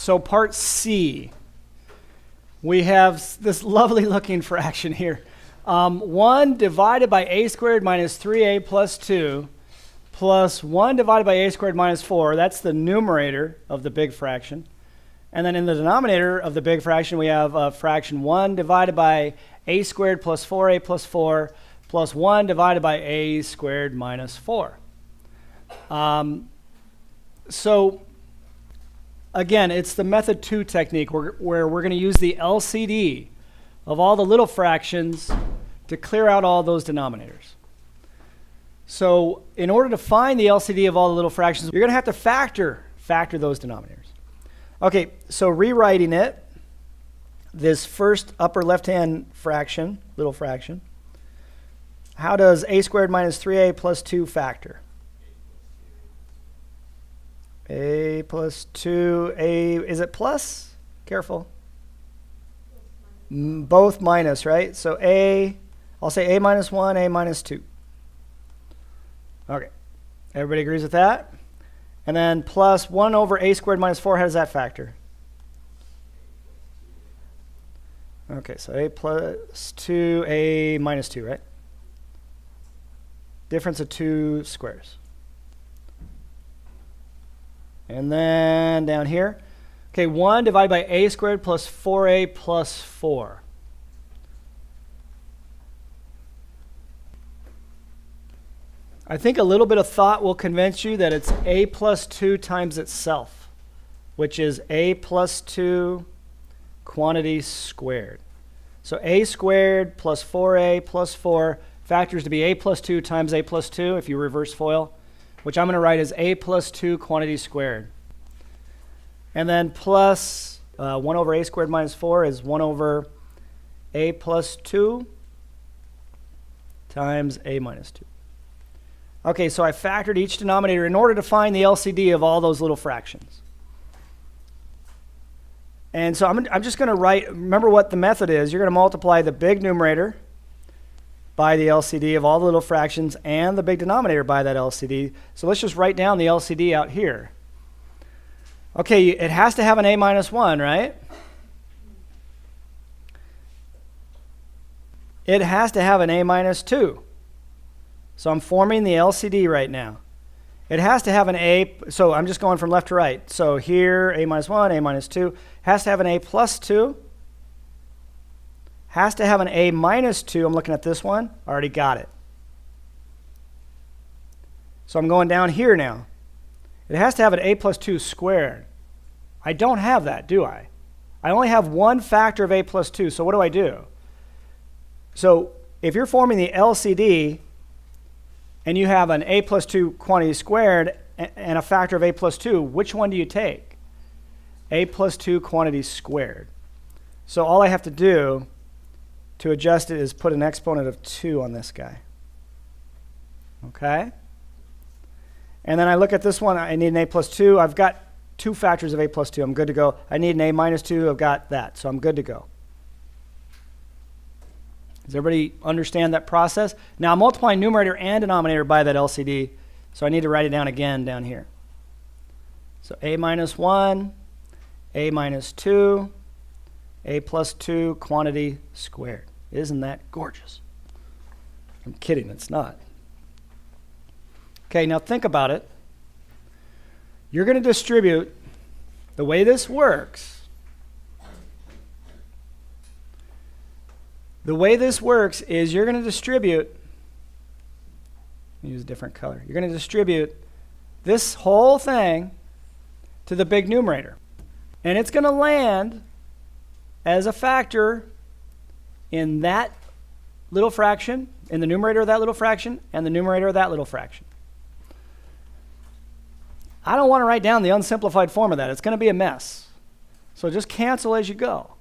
so part C. We have this lovely looking fraction here. 1 divided by a squared minus 3a plus 2 plus 1 divided by a squared minus 4. That's the numerator of the big fraction. And then in the denominator of the big fraction, we have a fraction 1 divided by a squared plus 4a plus 4 plus 1 divided by a squared minus 4. So again, it's the method 2 technique where we're going to use the LCD of all the little fractions to clear out all those denominators. So in order to find the LCD of all the little fractions, you're going to have to factor those denominators. Okay, so rewriting it, this first upper left-hand fraction, little fraction, how does a squared minus 3a plus 2 factor? A plus 2, is it plus? Careful. Both minus, right? So I'll say a minus 1, a minus 2. Okay, everybody agrees with that? And then plus 1 over a squared minus 4, how does that factor? Okay, so a plus 2, a minus 2, right? Difference of 2 squares. And then down here, okay, 1 divided by a squared plus 4a plus 4. I think a little bit of thought will convince you that it's a plus 2 times itself, which is a plus 2 quantity squared. So a squared plus 4a plus 4 factors to be a plus 2 times a plus 2 if you reverse FOIL, which I'm going to write as a plus 2 quantity squared. And then plus 1 over a squared minus 4 is 1 over a plus 2 times a minus 2. Okay, so I factored each denominator in order to find the LCD of all those little fractions. And so I'm just going to write, remember what the method is. You're going to multiply the big numerator by the LCD of all the little fractions and the big denominator by that LCD. So let's just write down the LCD out here. Okay, it has to have an a minus 1, right? It has to have an a minus 2. So I'm forming the LCD right now. It has to have an a, so I'm just going from left to right. So here, a minus 1, a minus 2. Has to have an a plus 2. Has to have an a minus 2. I'm looking at this one. Already got it. So I'm going down here now. It has to have an a plus 2 squared. I don't have that, do I? I only have one factor of a plus 2. So what do I do? So if you're forming the LCD, and you have an a plus 2 quantity squared and a factor of a plus 2, which one do you take? A plus 2 quantity squared. So all I have to do to adjust it is put an exponent of 2 on this guy. Okay? And then I look at this one. I need an a plus 2. I've got 2 factors of a plus 2. I'm good to go. I need an a minus 2. I've got that. So I'm good to go. Does everybody understand that process? Now I'm multiplying numerator and denominator by that LCD, so I need to write it down again down here. So a minus 1, a minus 2, a plus 2 quantity squared. Isn't that gorgeous? I'm kidding, it's not. Okay, now think about it. You're going to distribute, the way this works, the way this works is you're going to distribute, use a different color, you're going to distribute this whole thing to the big numerator. And it's going to land as a factor in that little fraction, in the numerator of that little fraction, and the numerator of that little fraction. I don't want to write down the unsimplified form of that. It's going to be a mess. So just cancel as you go.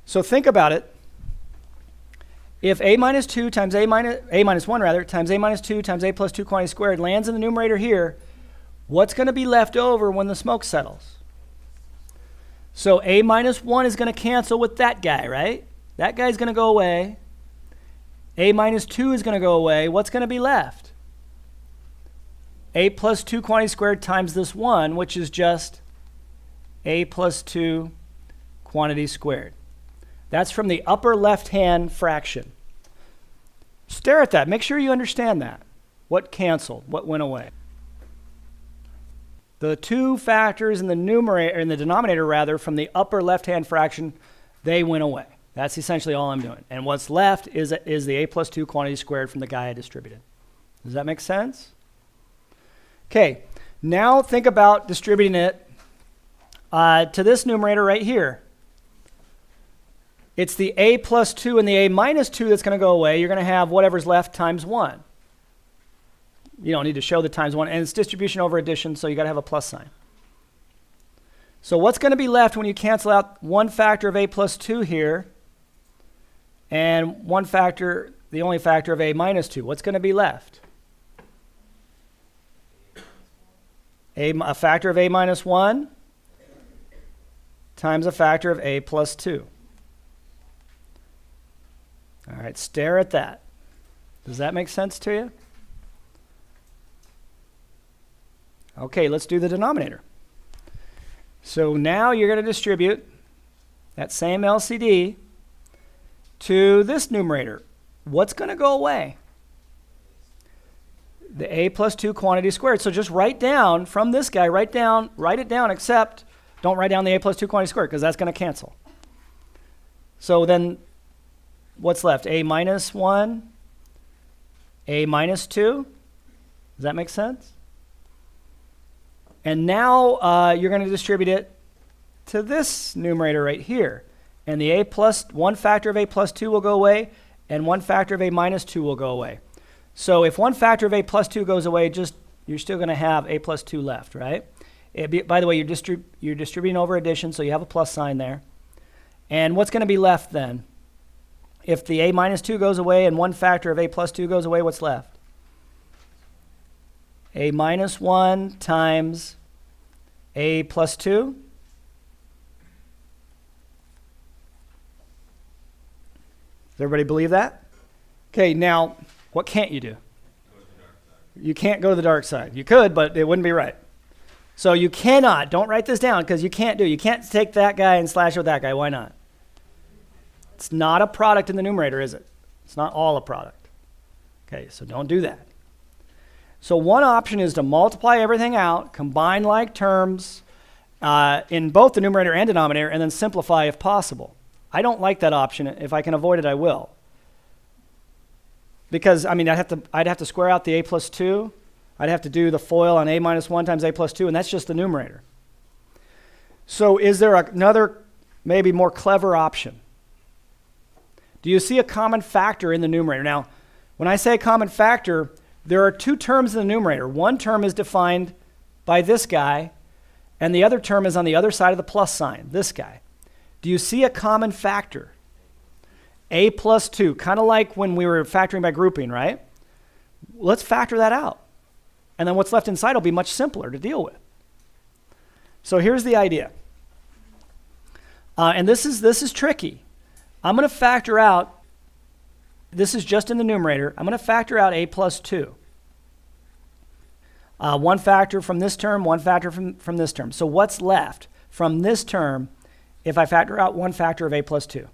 So think about it. If a minus 2 times a minus 1 rather, times a minus 2 times a plus 2 quantity squared lands in the numerator here, what's going to be left over when the smoke settles? So a minus 1 is going to cancel with that guy, right? That guy's going to go away. A minus 2 is going to go away. What's going to be left? A plus 2 quantity squared times this 1, which is just a plus 2 quantity squared. That's from the upper left-hand fraction. Stare at that. Make sure you understand that. What canceled? What went away? The two factors in the numerator, in the denominator rather, from the upper left-hand fraction, they went away. That's essentially all I'm doing. And what's left is the a plus 2 quantity squared from the guy I distributed. Does that make sense? Okay, now think about distributing it to this numerator right here. It's the a plus 2 and the a minus 2 that's going to go away. You're going to have whatever's left times 1. You don't need to show the times 1. And it's distribution over addition, so you got to have a plus sign. So what's going to be left when you cancel out one factor of a plus 2 here and one factor, the only factor of a minus 2? What's going to be left? A factor of a minus 1 times a factor of a plus 2. All right, stare at that. Does that make sense to you? Okay, let's do the denominator. So now you're going to distribute that same LCD to this numerator. What's going to go away? The a plus 2 quantity squared. So just write down from this guy, write it down, except don't write down the a plus 2 quantity squared because that's going to cancel. So then what's left? A minus 1, a minus 2. Does that make sense? And now you're going to distribute it to this numerator right here. And the a plus, one factor of a plus 2 will go away, and one factor of a minus 2 will go away. So if one factor of a plus 2 goes away, you're still going to have a plus 2 left, right? By the way, you're distributing over addition, so you have a plus sign there. And what's going to be left then? If the a minus 2 goes away and one factor of a plus 2 goes away, what's left? A minus 1 times a plus 2. Does everybody believe that? Okay, now, what can't you do? You can't go to the dark side. You could, but it wouldn't be right. So you cannot, don't write this down because you can't take that guy and slash it with that guy. Why not? It's not a product in the numerator, is it? It's not all a product. Okay, so don't do that. So one option is to multiply everything out, combine like terms in both the numerator and denominator, and then simplify if possible. I don't like that option. If I can avoid it, I will. Because, I mean, I'd have to square out the a plus 2. I'd have to do the FOIL on a minus 1 times a plus 2, and that's just the numerator. So is there another, maybe more clever option? Do you see a common factor in the numerator? Now, when I say common factor, there are two terms in the numerator. One term is defined by this guy, and the other term is on the other side of the plus sign, this guy. Do you see a common factor? A plus 2, kind of like when we were factoring by grouping, right? Let's factor that out. And then what's left inside will be much simpler to deal with. So here's the idea. And this is tricky. I'm going to factor out, this is just in the numerator, I'm going to factor out a plus 2. One factor from this term, one factor from this term. So what's left from this term if I factor out one factor of a plus 2?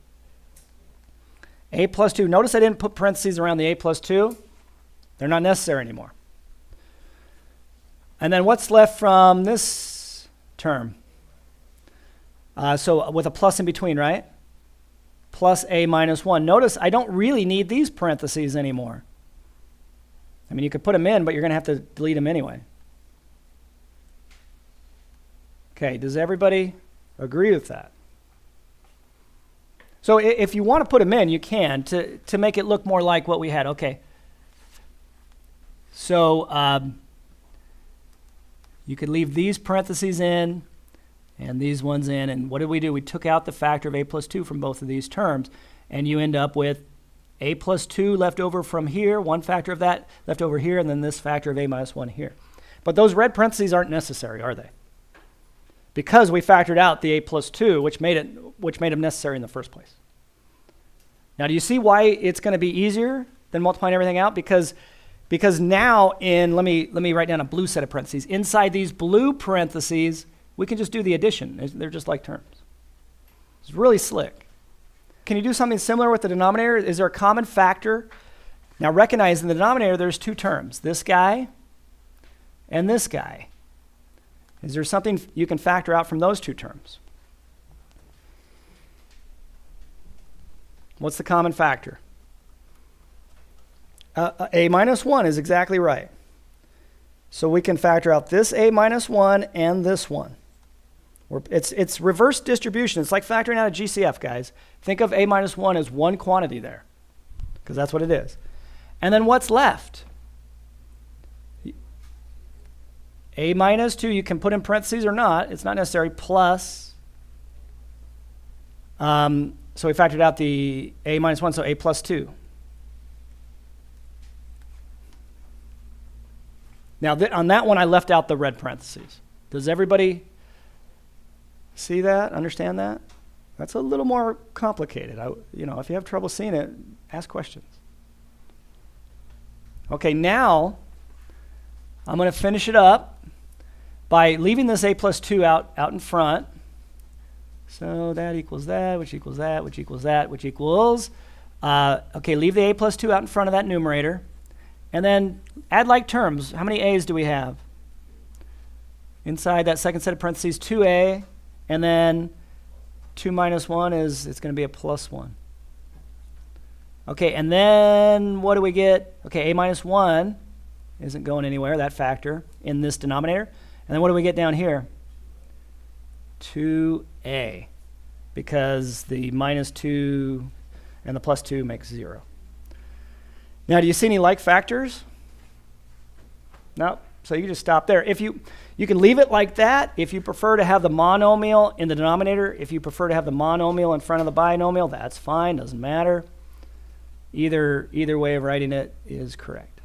A plus 2. Notice I didn't put parentheses around the a plus 2. They're not necessary anymore. And then what's left from this term? So with a plus in between, right? Plus a minus 1. Notice I don't really need these parentheses anymore. I mean, you could put them in, but you're going to have to delete them anyway. Okay, does everybody agree with that? So if you want to put them in, you can to make it look more like what we had. Okay. So you could leave these parentheses in and these ones in. And what did we do? We took out the factor of a plus 2 from both of these terms. And you end up with a plus 2 left over from here, one factor of that left over here, and then this factor of a minus 1 here. But those red parentheses aren't necessary, are they? Because we factored out the a plus 2, which made them necessary in the first place. Now, do you see why it's going to be easier than multiplying everything out? Because now let me write down a blue set of parentheses. Inside these blue parentheses, we can just do the addition. They're just like terms. It's really slick. Can you do something similar with the denominator? Is there a common factor? Now recognize in the denominator there's two terms, this guy and this guy. Is there something you can factor out from those two terms? What's the common factor? A minus 1 is exactly right. So we can factor out this A minus 1 and this one. It's reverse distribution. It's like factoring out a GCF, guys. Think of A minus 1 as one quantity there, because that's what it is. And then what's left? A minus 2, you can put in parentheses or not. It's not necessary, plus. So we factored out the A minus 1, so A plus 2. Now, on that one, I left out the red parentheses. Does everybody see that, understand that? That's a little more complicated. If you have trouble seeing it, ask questions. Okay, now I'm going to finish it up by leaving this A plus 2 out in front. So that equals that, which equals that, which equals that, which equals. Okay, leave the A plus 2 out in front of that numerator. And then add like terms. How many A's do we have? Inside that second set of parentheses, 2A, and then 2 minus 1 it's going to be a plus 1. Okay, and then what do we get? Okay, A minus 1 isn't going anywhere, that factor, in this denominator. And then what do we get down here? 2A, because the minus 2 and the plus 2 makes 0. Now, do you see any like factors? No, so you can just stop there. If you can leave it like that. If you prefer to have the monomial in the denominator, if you prefer to have the monomial in front of the binomial, that's fine, doesn't matter. Either way of writing it is correct.